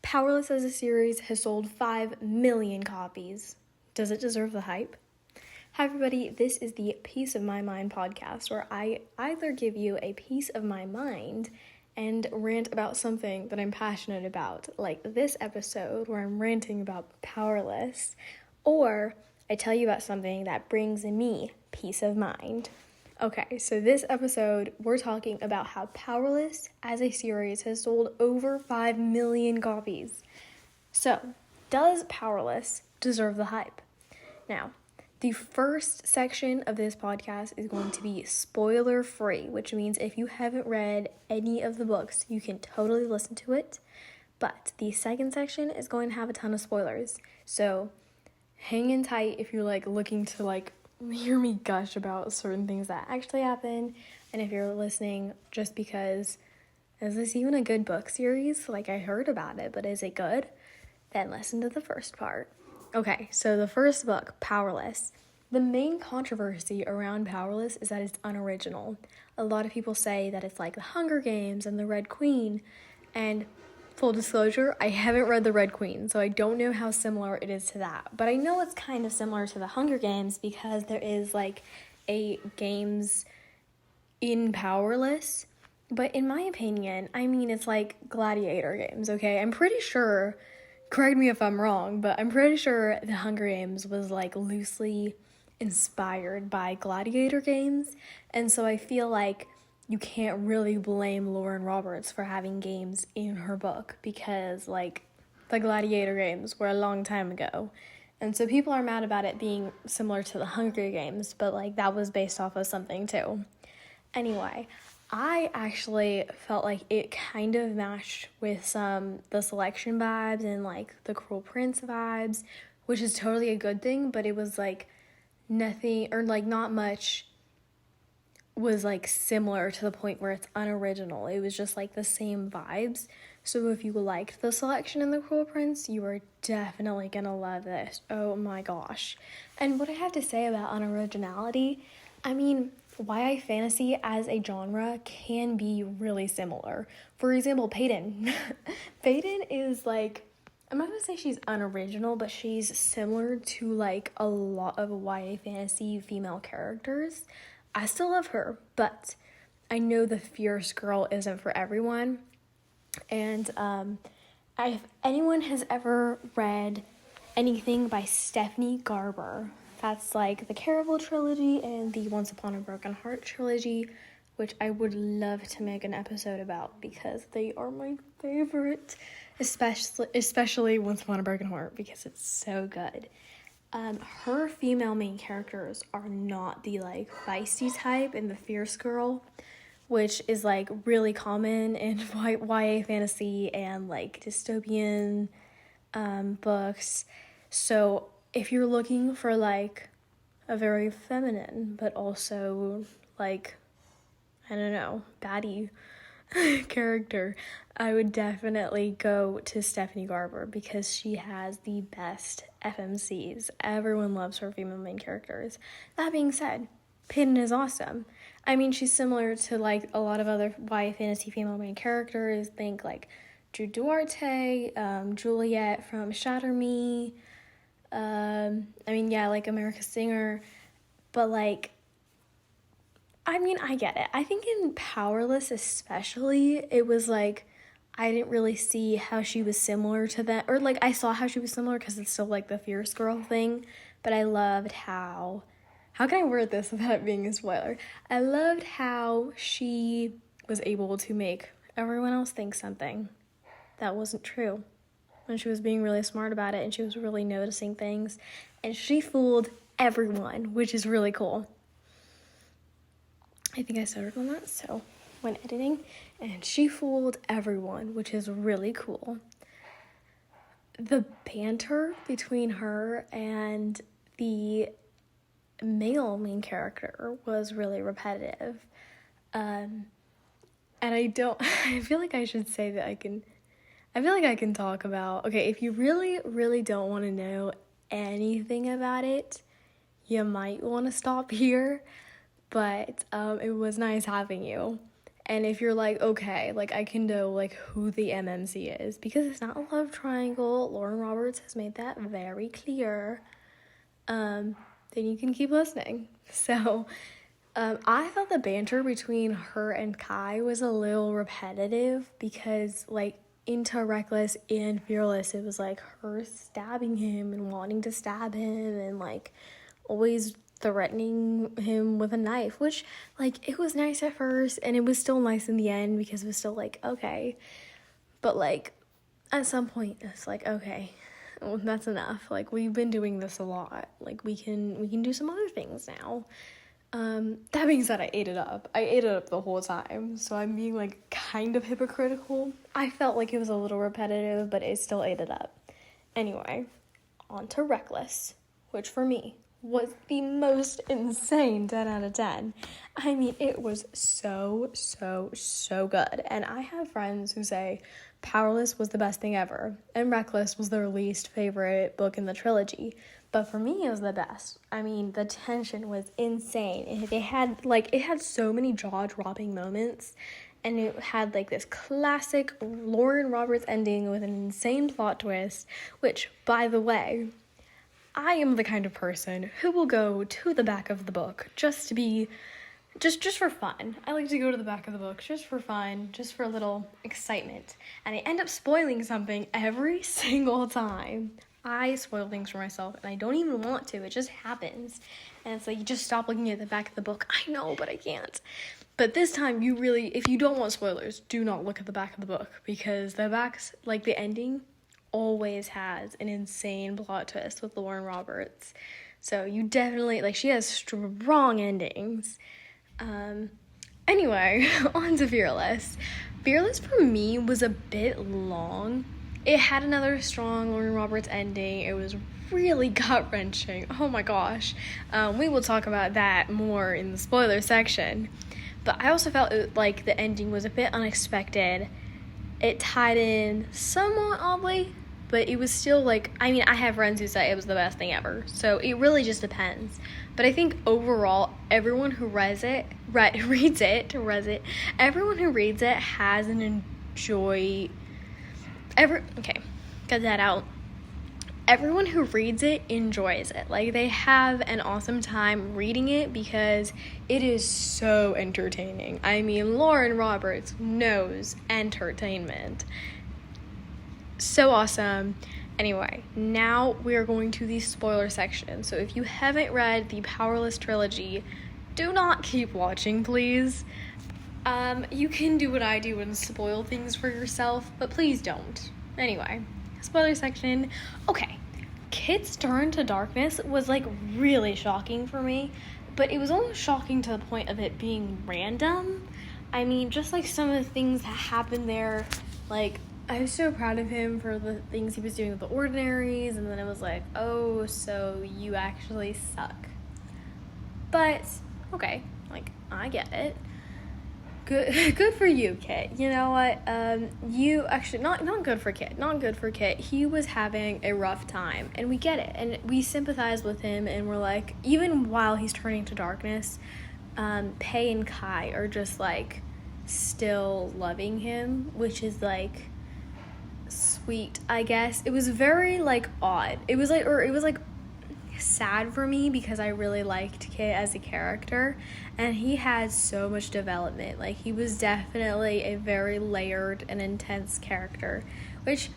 Powerless as a series has sold 5 million copies. Does it deserve the hype? Hi everybody, this is the Piece of My Mind podcast, where I either give you a piece of my mind and rant about something that I'm passionate about, like this episode where I'm ranting about Powerless, or I tell you about something that brings me peace of mind. Okay, so this episode, we're talking about how Powerless as a series has sold over 5 million copies. So, does Powerless deserve the hype? Now, the first section of this podcast is going to be spoiler-free, which means if you haven't read any of the books, you can totally listen to it. But the second section is going to have a ton of spoilers. So, hang in tight if you're looking to hear me gush about certain things that actually happen, and if you're listening just because, is this even a good book series? I heard about it, but is it good? Then listen to the first part. Okay, so the first book, Powerless. The main controversy around Powerless is that it's unoriginal. A lot of people say that it's like The Hunger Games and The Red Queen, and full disclosure, I haven't read The Red Queen, so I don't know how similar it is to that. But I know it's kind of similar to The Hunger Games because there is a games in Powerless. But in my opinion, it's like gladiator games, okay? I'm pretty sure, correct me if I'm wrong, but I'm pretty sure The Hunger Games was loosely inspired by gladiator games. And so I feel like you can't really blame Lauren Roberts for having games in her book because, the gladiator games were a long time ago. And so people are mad about it being similar to the Hunger Games, but, that was based off of something, too. Anyway, I actually felt like it kind of matched with the Selection vibes and, the Cruel Prince vibes, which is totally a good thing, but it was, nothing, or, not much was similar to the point where it's unoriginal. It was just the same vibes. So if you liked the Selection and the Cruel Prince, you are definitely gonna love this. Oh my gosh. And what I have to say about unoriginality, YA fantasy as a genre can be really similar. For example, Peyton. Peyton is I'm not gonna say she's unoriginal, but she's similar to a lot of YA fantasy female characters. I still love her, but I know the fierce girl isn't for everyone. And if anyone has ever read anything by Stephanie Garber, that's the Caraval trilogy and the Once Upon a Broken Heart trilogy, which I would love to make an episode about because they are my favorite, especially Once Upon a Broken Heart because it's so good. Her female main characters are not the feisty type and the fierce girl, which is really common in YA fantasy and dystopian books. So if you're looking for a very feminine but also baddie character, I would definitely go to Stephanie Garber because she has the best FMCs. Everyone loves her female main characters. That being said, Peyton is awesome. She's similar to a lot of other YA fantasy female main characters. Think Drew Duarte, Juliet from Shatter Me. America's Singer. But I get it. I think in Powerless especially, it was I didn't really see how she was similar to that. Or I saw how she was similar because it's still the fierce girl thing. But I loved how can I word this without it being a spoiler? I loved how she was able to make everyone else think something that wasn't true. And she was being really smart about it and she was really noticing things. And she fooled everyone, which is really cool. I think I stuttered on that, so when editing. And she fooled everyone, which is really cool. The banter between her and the male main character was really repetitive. And I feel like I should say that I feel like I can talk about, okay, if you really, really don't want to know anything about it, you might want to stop here, but it was nice having you. And if you're like, okay, like I can know like who the MMC is, because it's not a love triangle, Lauren Roberts has made that very clear, then you can keep listening. So I thought the banter between her and Kai was a little repetitive, because like into Reckless and Fearless, it was like her stabbing him and wanting to stab him and like always threatening him with a knife, which like it was nice at first and it was still nice in the end, because it was still like, okay, but like at some point it's like, okay, well, that's enough. Like we've been doing this a lot, like we can do some other things now. That being said, I ate it up the whole time, so I'm being like kind of hypocritical. I felt like it was a little repetitive, but it still ate it up. Anyway, on to Reckless, which for me was the most insane 10 out of 10. I mean, it was so good. And I have friends who say Powerless was the best thing ever, and Reckless was their least favorite book in the trilogy. But for me, it was the best. I mean, the tension was insane. It had so many jaw-dropping moments, and it had like this classic Lauren Roberts ending with an insane plot twist, which, by the way, I am the kind of person who will go to the back of the book just for fun. I like to go to the back of the book just for fun, just for a little excitement. And I end up spoiling something every single time. I spoil things for myself, and I don't even want to. It just happens. And it's like, you just stop looking at the back of the book. I know, but I can't. But this time, if you don't want spoilers, do not look at the back of the book, because the back's, like, the ending always has an insane plot twist with Lauren Roberts. So you definitely, like, she has strong endings. Anyway, on to Fearless. Fearless for me was a bit long. It had another strong Lauren Roberts ending. It was really gut-wrenching. Oh my gosh. We will talk about that more in the spoiler section. But I also felt like the ending was a bit unexpected. It tied in somewhat oddly, but it was still like, I mean, I have friends who say it was the best thing ever. So it really just depends. But I think overall, everyone who reads it, everyone who reads it has an cut that out. Everyone who reads it enjoys it. Like, they have an awesome time reading it because it is so entertaining. I mean, Lauren Roberts knows entertainment. So awesome. Anyway, now we are going to the spoiler section. So if you haven't read the Powerless trilogy, do not keep watching, please. You can do what I do and spoil things for yourself, but please don't. Anyway, spoiler section. Okay, Kit's turn to darkness was like really shocking for me, but it was almost shocking to the point of it being random. I mean, just like some of the things that happened there, like, I was so proud of him for the things he was doing with the Ordinaries, and then it was like, oh, so you actually suck. But, okay, like, I get it. Good for you, Kit. You know what? You actually, not good for Kit. Not good for Kit. He was having a rough time, and we get it, and we sympathize with him, and we're like, even while he's turning to darkness, Pei and Kai are just like still loving him, which is like sweet, I guess. It was very like odd. It was like sad for me because I really liked Kit as a character, and he had so much development. Like, he was definitely a very layered and intense character, which,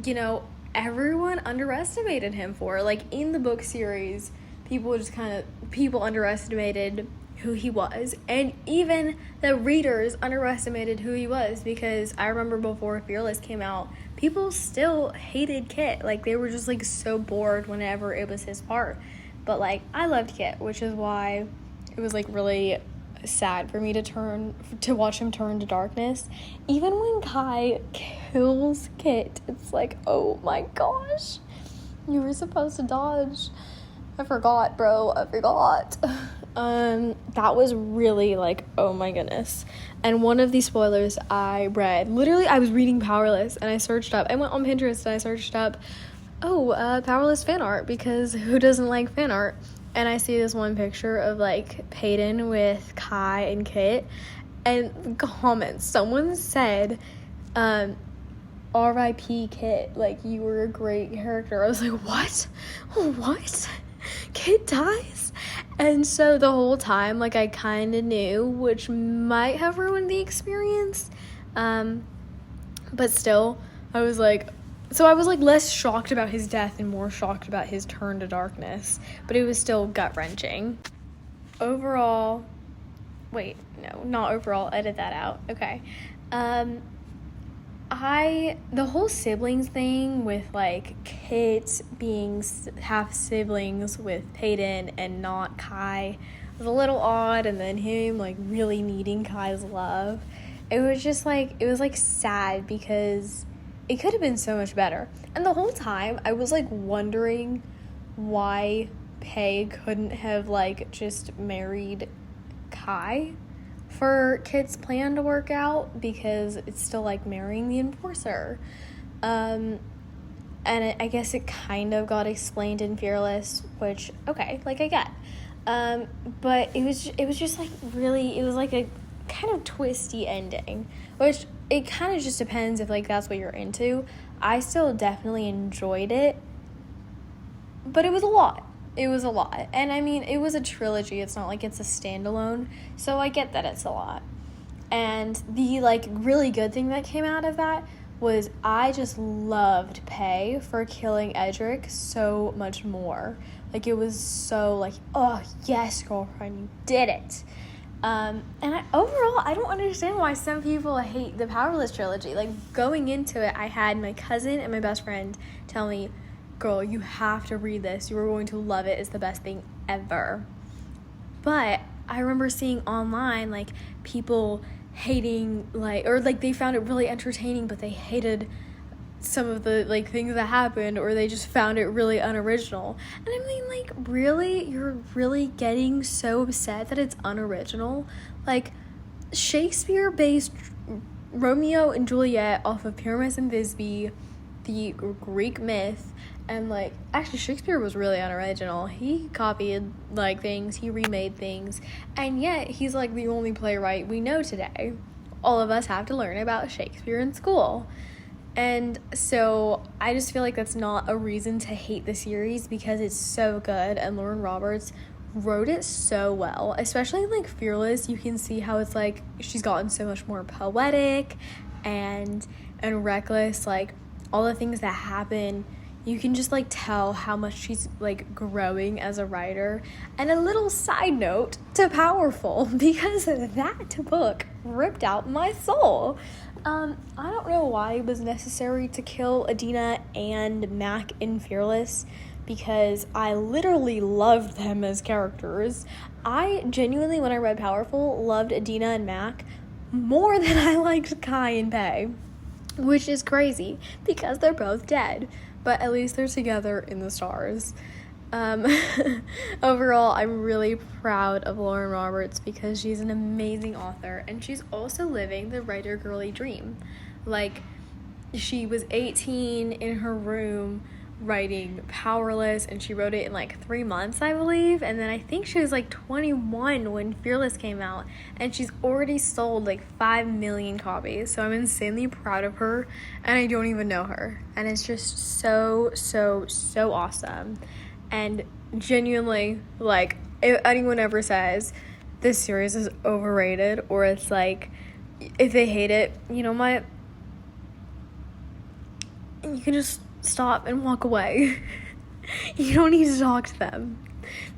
you know, everyone underestimated him for. Like, in the book series, people underestimated who he was, and even the readers underestimated who he was, because I remember before Fearless came out, people still hated Kit. Like, they were just like so bored whenever it was his part. But like, I loved Kit, which is why it was like really sad for me to watch him turn to darkness. Even when Kai kills Kit, it's like, oh my gosh, you were supposed to dodge. I forgot, bro. That was really like, oh my goodness. And one of these spoilers I read, literally I was reading Powerless, and I went on Pinterest and I searched up, Powerless fan art, because who doesn't like fan art? And I see this one picture of like Peyton with Kai and Kit, And comments, someone said, R.I.P. Kit, like, you were a great character. I was like, what? Kit dies? And so the whole time, like, I kind of knew, which might have ruined the experience, but still, I was like, less shocked about his death and more shocked about his turn to darkness, but it was still gut-wrenching. Overall, wait, no, not overall, edit that out, okay, the whole siblings thing with, like, Kit being half siblings with Peyton and not Kai was a little odd, and then him, like, really needing Kai's love. It was just, like, sad because it could have been so much better. And the whole time, I was, like, wondering why Pei couldn't have, like, just married Kai for Kit's plan to work out, because it's still like marrying the enforcer. And I guess it kind of got explained in Fearless, which, okay, like, I get. But it was just like really, it was like a kind of twisty ending, which it kind of just depends if, like, that's what you're into. I still definitely enjoyed it, but it was a lot. And I mean, it was a trilogy. It's not like it's a standalone. So I get that it's a lot. And the, like, really good thing that came out of that was I just loved Pei for killing Edric so much more. Like, it was so, like, oh, yes, girlfriend, you did it. And overall, I don't understand why some people hate the Powerless trilogy. Like, going into it, I had my cousin and my best friend tell me, girl, you have to read this. You are going to love it. It's the best thing ever. But I remember seeing online, like, people hating, like, or, like, they found it really entertaining, but they hated some of the, like, things that happened, or they just found it really unoriginal. And I mean, like, really? You're really getting so upset that it's unoriginal? Like, Shakespeare based Romeo and Juliet off of Pyramus and Thisbe, the Greek myth. And, like, actually, Shakespeare was really unoriginal. He copied, like, things. He remade things. And yet, he's, like, the only playwright we know today. All of us have to learn about Shakespeare in school. And so, I just feel like that's not a reason to hate the series, because it's so good. And Lauren Roberts wrote it so well. Especially in, like, Fearless, you can see how it's, like, she's gotten so much more poetic and reckless. Like, all the things that happen, you can just, like, tell how much she's, like, growing as a writer. And a little side note to Powerful, because that book ripped out my soul. I don't know why it was necessary to kill Adina and Mac in Fearless, because I literally loved them as characters. I genuinely, when I read Powerful, loved Adina and Mac more than I liked Kai and Pei, which is crazy, because they're both dead. But at least they're together in the stars. Overall, I'm really proud of Lauren Roberts, because she's an amazing author, and she's also living the writer girly dream. Like, she was 18 in her room writing Powerless, and she wrote it in, like, 3 months, I believe. And then I think she was, like, 21 when Fearless came out, and she's already sold, like, 5 million copies. So I'm insanely proud of her, and I don't even know her. And it's just so awesome. And genuinely, like, if anyone ever says this series is overrated, or it's like, if they hate it, you know what? You can just stop and walk away. You don't need to talk to them,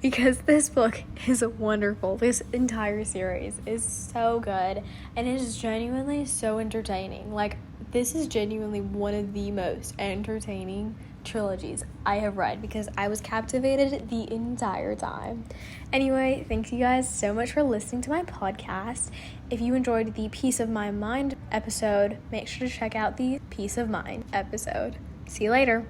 because this book is wonderful. This entire series is so good, and it is genuinely so entertaining. Like, this is genuinely one of the most entertaining trilogies I have read, because I was captivated the entire time. Anyway, thank you guys so much for listening to my podcast. If you enjoyed the Peace of My Mind episode, make sure to check out the Peace of Mind episode. See you later.